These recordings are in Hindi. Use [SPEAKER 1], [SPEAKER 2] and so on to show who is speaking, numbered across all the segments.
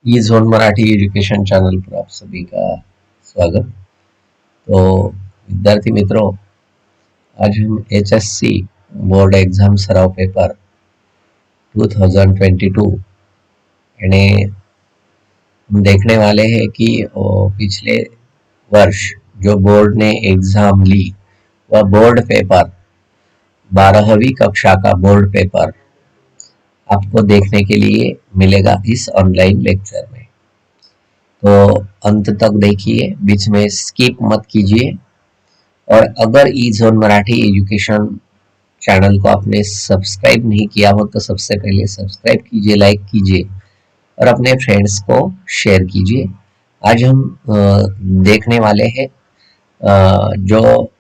[SPEAKER 1] ई जोन मराठी एजुकेशन चैनल पर आप सभी का स्वागत। तो विद्यार्थी मित्रों, आज हम एचएससी बोर्ड एग्जाम सराव पेपर 2022 यानी हम देखने वाले हैं कि पिछले वर्ष जो बोर्ड ने एग्जाम ली वह बोर्ड पेपर 12वीं कक्षा का बोर्ड पेपर आपको देखने के लिए मिलेगा इस ऑनलाइन लेक्चर में। तो अंत तक देखिए, बीच में स्किप मत कीजिए। और अगर ई जोन मराठी एजुकेशन चैनल को आपने सब्सक्राइब नहीं किया हो तो सबसे पहले सब्सक्राइब कीजिए, लाइक कीजिए और अपने फ्रेंड्स को शेयर कीजिए। आज हम देखने वाले हैं जो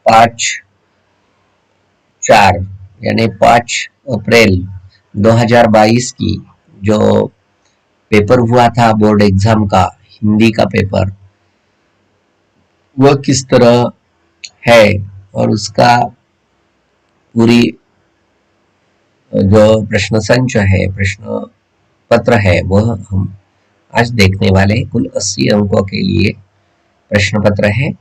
[SPEAKER 1] 5/4 यानी 5 अप्रैल 2022 की जो पेपर हुआ था बोर्ड एग्जाम का, हिंदी का पेपर, वह किस तरह है और उसका पूरी जो प्रश्न संच है, प्रश्न पत्र है, वह हम आज देखने वाले हैं। कुल 80 अंकों के लिए प्रश्न पत्र है।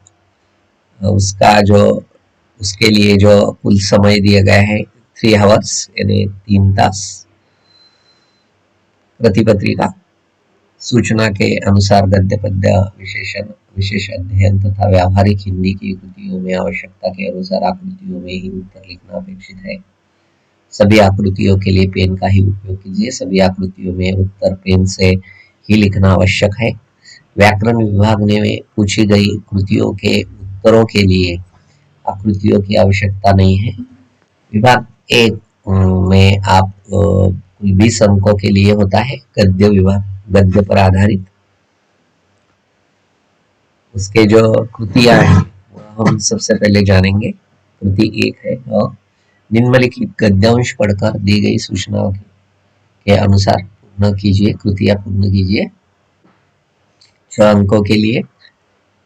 [SPEAKER 1] उसके लिए जो कुल समय दिया गया है 3 आवर्स यानी 3 तास। प्रति पत्रिका सूचना के अनुसार गद्य पद्य विशेष अध्ययन तथा व्यावहारिक हिंदी की कृतियों में आवश्यकता के अनुसार आकृतियों में ही उत्तर लिखना अपेक्षित है। सभी आकृतियों के लिए पेन का ही उपयोग कीजिए। सभी आकृतियों में उत्तर पेन से ही लिखना आवश्यक है। व्याकरण विभाग ने पूछी गई कृतियों के उत्तरों के लिए आकृतियों की आवश्यकता नहीं है। विभाग 1 में आप कुल 20 अंकों के लिए होता है गद्य विभाग, गद्य पर आधारित। उसके जो कृतियां हैं वह हम सबसे पहले जानेंगे। कृति 1 है और निम्नलिखित गद्यांश पढ़कर दी गई सूचनाओं के अनुसार पूर्ण कीजिए, कृतियां पूर्ण कीजिए। 6 अंकों के लिए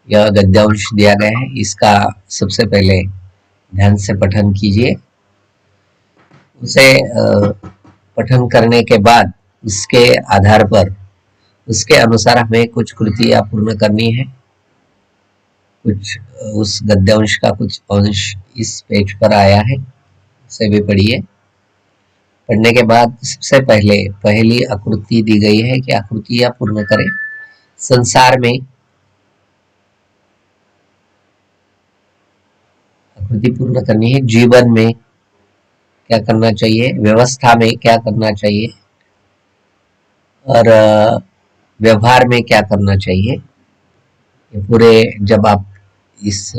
[SPEAKER 1] यह गद्यांश दिया गया है, इसका सबसे पहले ध्यान से पठन कीजिए। उसे पठन करने के बाद उसके आधार पर, उसके अनुसार हमें कुछ कृतियां पूर्ण करनी है। कुछ उस गद्यांश का कुछ अंश इस पेज पर आया है, उसे भी पढ़िए। पढ़ने के बाद सबसे पहले पहली आकृति दी गई है कि आकृतियां पूर्ण करें। संसार में आकृति पूर्ण करनी है। जीवन में क्या करना चाहिए, व्यवस्था में क्या करना चाहिए और व्यवहार में क्या करना चाहिए। ये पूरे जब आप इस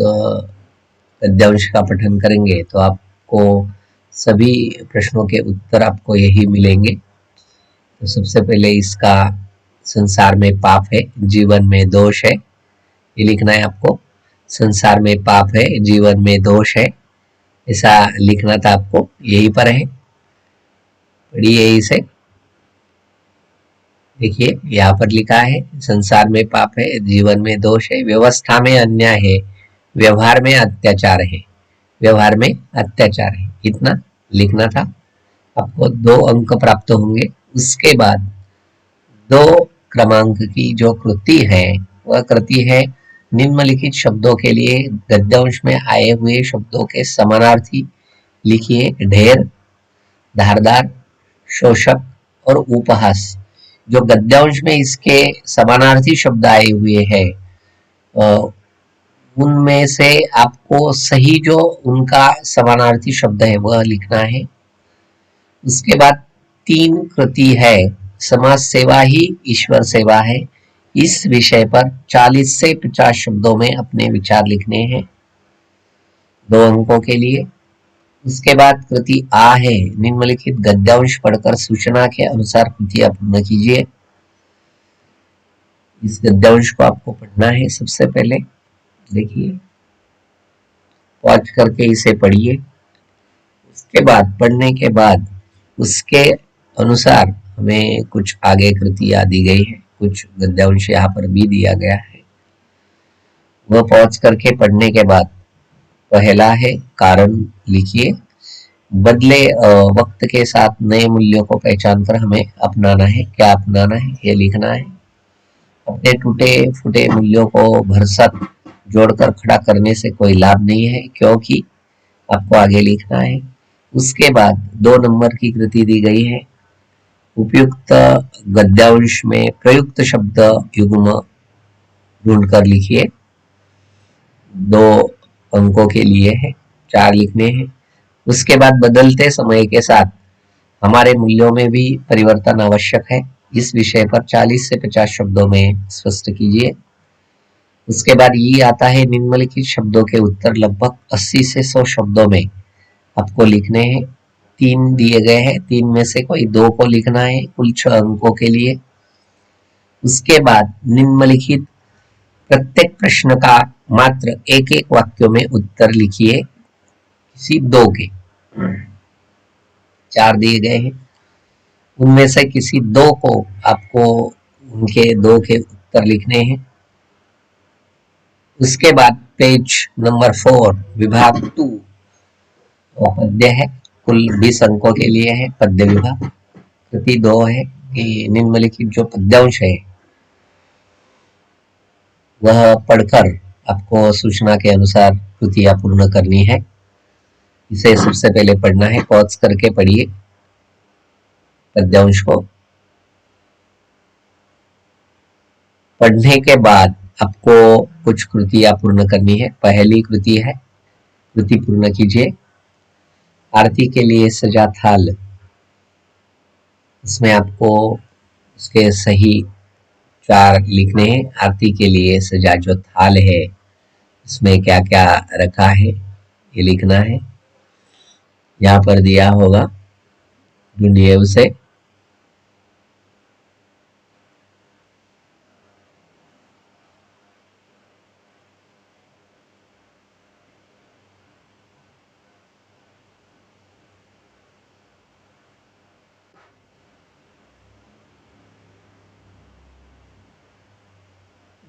[SPEAKER 1] गद्यांश का पठन करेंगे तो आपको सभी प्रश्नों के उत्तर आपको यही मिलेंगे। तो सबसे पहले इसका संसार में पाप है, जीवन में दोष है, ये लिखना है आपको। संसार में पाप है, जीवन में दोष है, ऐसा लिखना था आपको। यही पर है, पढ़िए इसे। देखिए यहाँ पर लिखा है संसार में पाप है, जीवन में दोष है, व्यवस्था में अन्याय है, व्यवहार में अत्याचार है, व्यवहार में अत्याचार है, इतना लिखना था। आपको 2 अंक प्राप्त होंगे। उसके बाद 2 क्रमांक की जो कृति है वह कृति है निम्नलिखित शब्दों के लिए गद्यांश में आए हुए शब्दों के समानार्थी लिखिए। ढेर, धारदार, शोषक और उपहास। जो गद्यांश में इसके समानार्थी शब्द आए हुए हैं उनमें से आपको सही जो उनका समानार्थी शब्द है वह लिखना है। उसके बाद 3 कृति है, समाज सेवा ही ईश्वर सेवा है। इस विषय पर 40 से 50 शब्दों में अपने विचार लिखने हैं, 2 अंकों के लिए। उसके बाद कृति आ है, निम्नलिखित गद्यांश पढ़कर सूचना के अनुसार कृतियां पूर्ण कीजिए। इस गद्यांश को आपको पढ़ना है। सबसे पहले देखिए, पॉज करके इसे पढ़िए। उसके बाद पढ़ने के बाद उसके अनुसार हमें कुछ आगे कृतियां दी गई है, कुछ गद्यांश यहाँ पर भी दिया गया है, वह पॉज करके पढ़ने के बाद पहला है कारण लिखिए। बदले वक्त के साथ नए मूल्यों को पहचान कर हमें अपनाना है। क्या अपनाना है, ये लिखना है। अपने टूटे फूटे मूल्यों को भरसक जोड़कर खड़ा करने से कोई लाभ नहीं है, क्योंकि आपको आगे लिखना है। उसके बाद 2 नंबर की कृति दी गई है। उपयुक्त गद्यांश में प्रयुक्त शब्द युग्म ढूंढ कर लिखिए। 2 अंकों के लिए है, 4 लिखने हैं। उसके बाद बदलते समय के साथ हमारे मूल्यों में भी परिवर्तन आवश्यक है। इस विषय पर 40 से 50 शब्दों में स्पष्ट कीजिए। उसके बाद ये आता है निम्नलिखित शब्दों के उत्तर लगभग 80 से 100 शब्दों में आपको लिखने हैं। 3 दिए गए हैं, 3 में से कोई 2 को लिखना है कुल 6 अंकों के लिए। उसके बाद निम्नलिखित प्रत्येक प्रश्न का मात्र एक एक वाक्यों में उत्तर लिखिए, किसी 2 के। 4 दिए गए हैं, उनमें से किसी 2 को आपको उनके 2 के उत्तर लिखने हैं। उसके बाद पेज नंबर 4 विभाग 2 पद्य है, कुल 20 अंकों के लिए है पद्य विभाग। कृति 2 है कि निम्नलिखित जो पद्यांश है वह पढ़कर आपको सूचना के अनुसार कृतियां पूर्ण करनी है। इसे सबसे पहले पढ़ना है, पॉज करके पढ़िए पद्यांश को। पढ़ने के बाद आपको कुछ कृतियां पूर्ण करनी है। पहली कृति है, कृति पूर्ण कीजिए। आरती के लिए सजा थाल, इसमें आपको उसके सही 4 लिखने हैं। आरती के लिए सजा जो थाल है इसमें क्या क्या रखा है ये लिखना है। यहाँ पर दिया होगा, ढूंढिए उसे।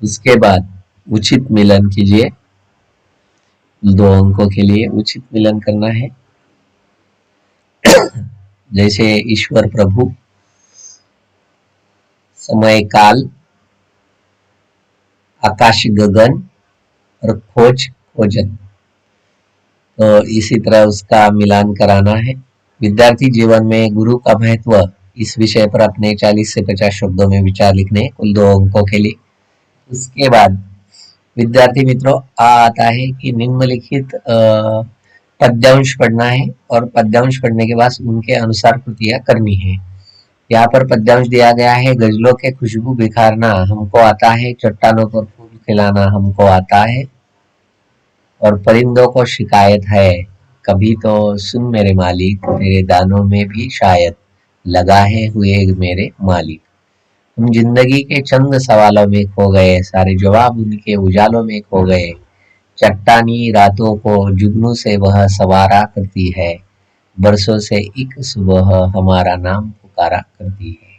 [SPEAKER 1] उसके बाद उचित मिलन कीजिए। 2 अंकों के लिए उचित मिलन करना है। जैसे ईश्वर प्रभु, समय काल, आकाश गगन और खोज खोजन, तो इसी तरह उसका मिलान कराना है। विद्यार्थी जीवन में गुरु का महत्व, इस विषय पर अपने 40 से 50 शब्दों में विचार लिखने हैं कुल 2 अंकों के लिए। उसके बाद विद्यार्थी मित्रों आता है कि निम्नलिखित पद्यांश पढ़ना है और पद्यांश पढ़ने के बाद उनके अनुसार कृतियां करनी है। यहाँ पर पद्यांश दिया गया है, गजलों के खुशबू बिखारना हमको आता है, चट्टानों पर फूल खिलाना हमको आता है, और परिंदों को शिकायत है, कभी तो सुन मेरे मालिक तेरे दानों में भी शायद लगा है हुए मेरे मालिक। हम जिंदगी के चंद सवालों में खो गए, सारे जवाब उनके उजालों में खो गए। चट्टानी रातों को जुगनू से वह सवारा करती है, बरसों से एक सुबह हमारा नाम पुकारा करती है।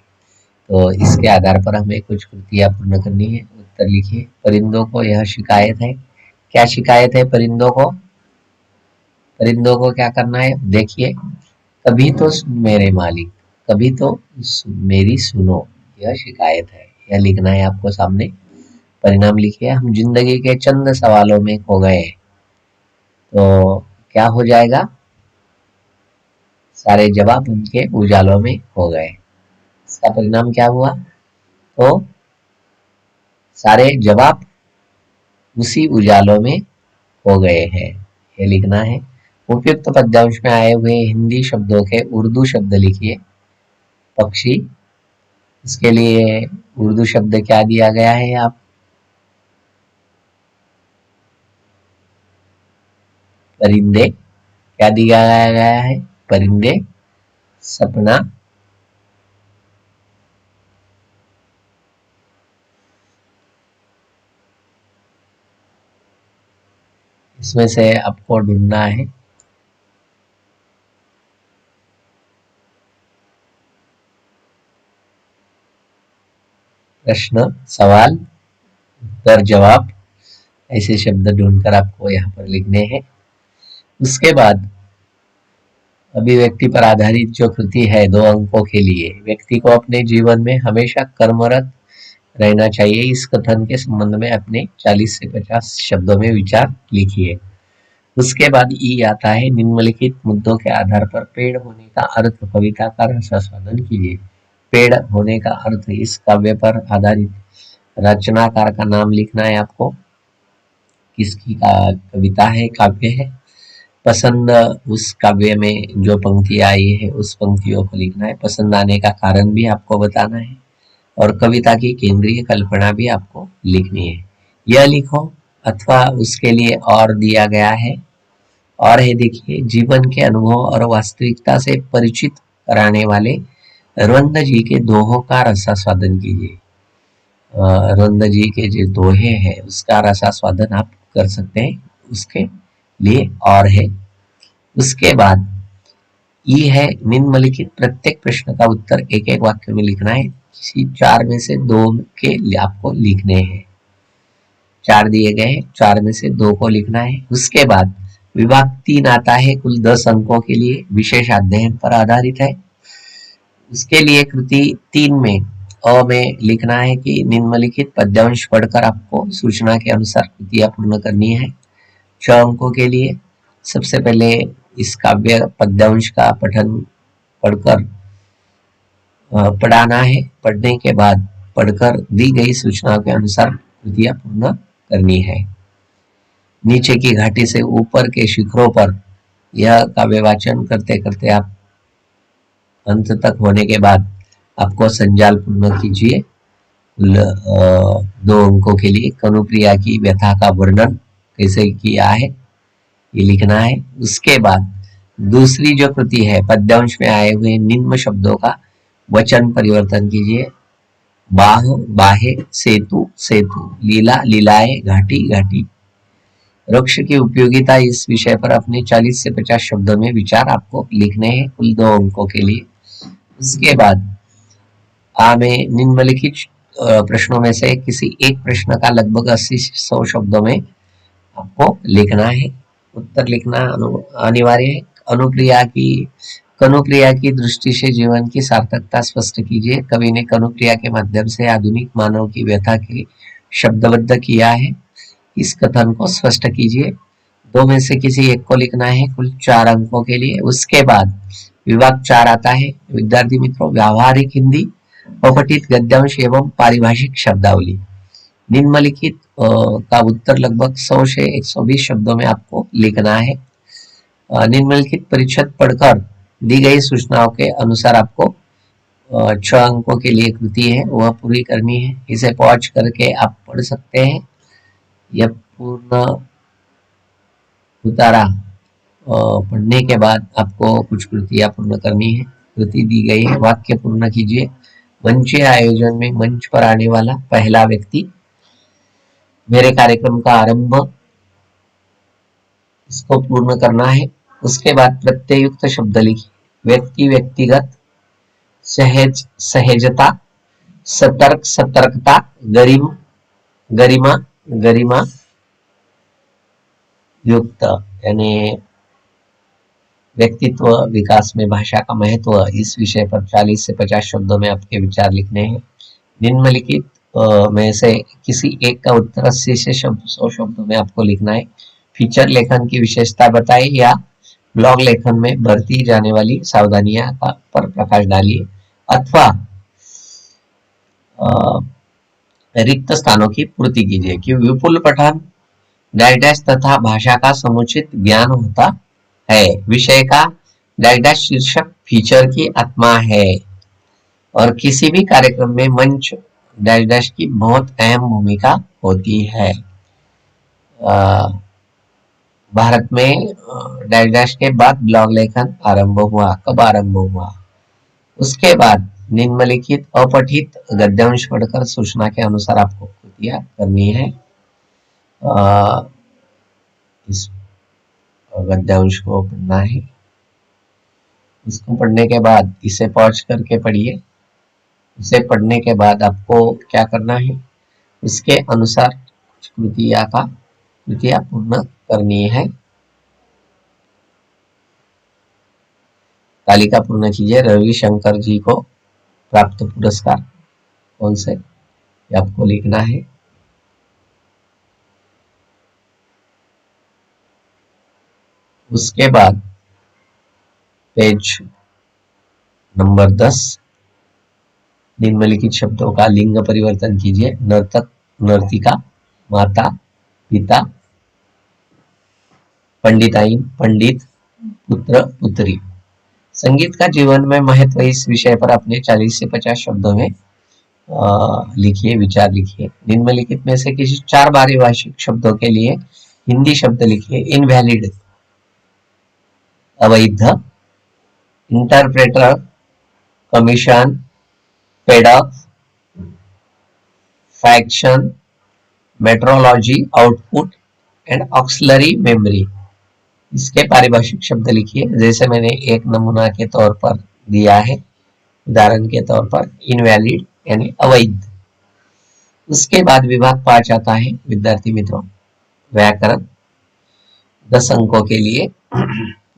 [SPEAKER 1] तो इसके आधार पर हमें कुछ कृतियां पूर्ण करनी है। उत्तर लिखिए। परिंदों को यह शिकायत है, क्या शिकायत है परिंदों को? परिंदों को क्या करना है देखिए, कभी तो मेरे मालिक, कभी तो मेरी सुनो, यह शिकायत है, यह लिखना है आपको सामने। परिणाम लिखिए। हम जिंदगी के चंद सवालों में खो गए, तो क्या हो जाएगा? सारे जवाब उनके उजालों में खो गए। इसका परिणाम क्या हुआ? तो सारे जवाब उसी उजालों में हो गए हैं, ये लिखना है। उपयुक्त पद्यांश में आए हुए हिंदी शब्दों के उर्दू शब्द लिखिए। पक्षी, इसके लिए उर्दू शब्द क्या दिया गया है? आप परिंदे, क्या दिया गया है? परिंदे, सपना, इसमें से आपको ढूंढना है। प्रश्न, सवाल, उत्तर, जवाब, ऐसे शब्द ढूंढकर आपको यहाँ पर लिखने हैं। उसके बाद अभिव्यक्ति पर आधारित जो कृति है 2 अंकों के लिए, व्यक्ति को अपने जीवन में हमेशा कर्मरत रहना चाहिए। इस कथन के संबंध में अपने 40 से 50 शब्दों में विचार लिखिए। उसके बाद ई आता है, निम्नलिखित मुद्दों के आधार पर पेड़ होने का अर्थ कविता का रसास्वादन कीजिए। पेड़ होने का अर्थ, इस काव्य पर आधारित रचनाकार का नाम लिखना है आपको, किसकी कविता है, काव्य है। पसंद, उस काव्य में जो पंक्ति आई है उस पंक्तियों को लिखना है। पसंद आने का कारण भी आपको बताना है और कविता की केंद्रीय कल्पना भी आपको लिखनी है। यह लिखो, अथवा उसके लिए और दिया गया है। और है देखिए, जीवन के अनुभव और वास्तविकता से परिचित कराने वाले रविंद्र जी के दोहों का रसास्वादन कीजिए। रविंद्र जी के जो दोहे हैं उसका रसास्वादन आप कर सकते हैं, उसके लिए और है। उसके बाद ये है, निम्नलिखित प्रत्येक प्रश्न का उत्तर एक एक वाक्य में लिखना है। किसी 4 में से 2 के आपको लिखने हैं। 4 दिए गए हैं, 4 में से 2 को लिखना है। उसके बाद विभाग 3 आता है, कुल 10 अंकों के लिए, विशेष अध्ययन पर आधारित है। उसके लिए कृति 3 में अ में लिखना है कि निम्नलिखित पद्यांश पढ़कर आपको सूचना के अनुसार कृतियां पूर्ण करनी है। 6 अंकों के लिए सबसे पहले इस काव्य पद्यांश का पठन पढ़कर पढ़ाना है। पढ़ने के बाद पढ़कर दी गई सूचनाओं के अनुसार कृतियां पूर्ण करनी है। नीचे की घाटी से ऊपर के शिखरों पर यह काव्य वाचन करते करते आप अंत तक होने के बाद आपको संजाल पूर्ण कीजिए। 2 अंकों के लिए कनुप्रिया की व्यथा का वर्णन कैसे किया है ये लिखना है। उसके बाद दूसरी जो कृति है, पद्यांश में आए हुए निम्न शब्दों का वचन परिवर्तन कीजिए। बाह, बाहे, सेतु, सेतु, लीला, लीलाए, घाटी, घाटी। वृक्ष की उपयोगिता, इस विषय पर अपने 40 से 50 शब्दों में विचार आपको लिखने हैं, कुल 2 अंकों के लिए। उसके बाद आ में निम्नलिखित प्रश्नों में से किसी एक प्रश्न का लगभग 80 से 100 शब्दों में आपको लिखना है। उत्तर लिखना अनिवार्य है। कनुप्रिया की दृष्टि से जीवन की सार्थकता स्पष्ट कीजिए। कवि ने कनुप्रिया के माध्यम से आधुनिक मानव की व्यथा के शब्दबद्ध किया है। इस कथन को स्पष्ट कीजिए। 2 में से किसी एक को लिखना है, कुल 4 अंकों के लिए। उसके बाद विभाग 4 आता है, विद्यार्थी मित्रों, व्यावहारिक हिंदी, अपठित गद्यांश एवं पारिभाषिक शब्दावली। निम्नलिखित का उत्तर लगभग 100 से 120 शब्दों में आपको लिखना है। निम्नलिखित परिच्छेद पढ़कर दी गई सूचनाओं के अनुसार आपको 6 अंकों के लिए कृति है वह पूरी करनी है। इसे पॉज करके आप पढ़ सकते हैं। यह पूर्ण उतारा पढ़ने के बाद आपको कुछ कृतियां पूर्ण करनी है। कृति दी गई है, वाक्य पूर्ण कीजिए। मंच आयोजन में मंच पर आने वाला पहला व्यक्ति, मेरे कार्यक्रम का आरंभ, इसको पूर्ण करना है। उसके बाद प्रत्ययुक्त शब्द लिखिए। व्यक्ति, व्यक्तिगत, सहज, सहजता, सतर्क, सतर्कता, गरिमा, गरिमा युक्त, यानी व्यक्तित्व विकास में भाषा का महत्व, इस विषय पर 40 से 50 शब्दों में आपके विचार लिखने हैं। निम्नलिखित में से किसी एक का उत्तर 80 से 100 शब्दों में आपको लिखना है। फीचर लेखन की विशेषता बताइए या ब्लॉग लेखन में बरती जाने वाली सावधानियां पर प्रकाश डालिए, अथवा रिक्त स्थानों की पूर्ति कीजिए। कि विपुल पठन, डैश डैश तथा भाषा का समुचित ज्ञान होता है। विषय का डैश डैश शीर्षक फीचर की आत्मा है और किसी भी कार्यक्रम में मंच डैश डैश की बहुत अहम भूमिका होती है। भारत में डैश डैश के बाद ब्लॉग लेखन आरंभ हुआ। कब आरंभ हुआ? उसके बाद निम्नलिखित अपठित गद्यांश पढ़कर सूचना के अनुसार आपको कृतियां करनी है। इस गद्यांश को पढ़ना है। इसको पढ़ने के बाद इसे पॉज करके पढ़िए। इसे पढ़ने के बाद आपको क्या करना है, उसके अनुसार कृतियां पूर्ण करनी है। तालिका पूर्ण कीजिए। रविशंकर जी को प्राप्त पुरस्कार कौन से, ये आपको लिखना है। उसके बाद पेज नंबर 10, निम्नलिखित शब्दों का लिंग परिवर्तन कीजिए। नर्तक, नर्तिका, माता, पिता, पंडिताइन, पंडित, पुत्र, पुत्री। संगीत का जीवन में महत्व इस विषय पर अपने 40 से 50 शब्दों में लिखिए, विचार लिखिए। निम्नलिखित में से किसी 4 पारिभाषिक शब्दों के लिए हिंदी शब्द लिखिए। इनवैलिड अवैध, interpreter commission, paid up, faction, metrology output and auxiliary memory. इसके पारिभाषिक शब्द लिखिए, जैसे मैंने एक नमूना के तौर पर दिया है, उदाहरण के तौर पर इनवैलिड यानी अवैध। उसके बाद विभाग 5 आता है विद्यार्थी मित्रों, व्याकरण। 10 अंकों के लिए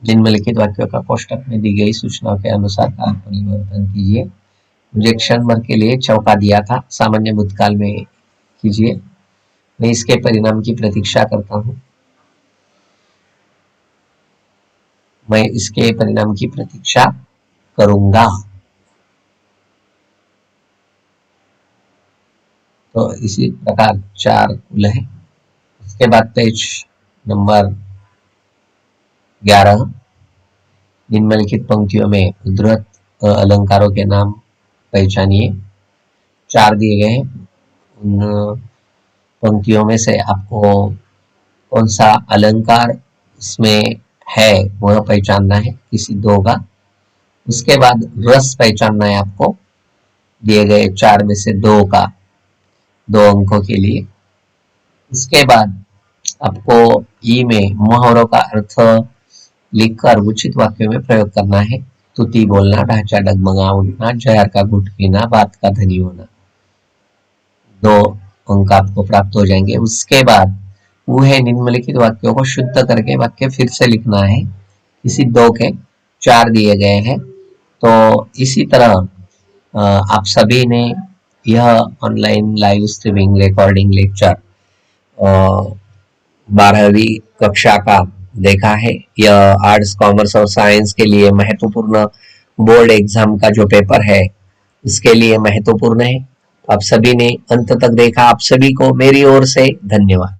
[SPEAKER 1] निम्नलिखित वाक्यों का कोष्टक में दी गई सूचनाओं के अनुसार कार परिवर्तन कीजिए। मुझे क्षण भर के लिए चौंका दिया था, सामान्य भूतकाल में कीजिए। मैं इसके परिणाम की प्रतीक्षा करता हूं। मैं इसके परिणाम की प्रतीक्षा करूंगा। तो इसी प्रकार 4 कुल है। उसके बाद पेज नंबर 11, निम्नलिखित पंक्तियों में उद्धृत अलंकारों के नाम पहचानिए। 4 दिए गए हैं, उन पंक्तियों में से आपको कौन सा अलंकार इसमें है वह पहचानना है, किसी 2 का। उसके बाद रस पहचानना है आपको, दिए गए 4 में से 2 का, 2 अंकों के लिए। उसके बाद आपको ई में मुहावरों का अर्थ लिखकर उचित वाक्यों में प्रयोग करना है। तुति बोलना, ढांचा डगमगा उठना, जहर का घुट पीना, बात का धनी होना। 2 अंक आपको प्राप्त हो जाएंगे। उसके बाद वह निम्नलिखित वाक्यों को शुद्ध करके वाक्य फिर से लिखना है। इसी 2 के 4 दिए गए हैं। तो इसी तरह आप सभी ने यह online live streaming recording lecture 12वीं कक्षा का देखा है। यह आर्ट्स, कॉमर्स और साइंस के लिए महत्वपूर्ण बोर्ड एग्जाम का जो पेपर है उसके लिए महत्वपूर्ण है। आप सभी ने अंत तक देखा, आप सभी को मेरी ओर से धन्यवाद।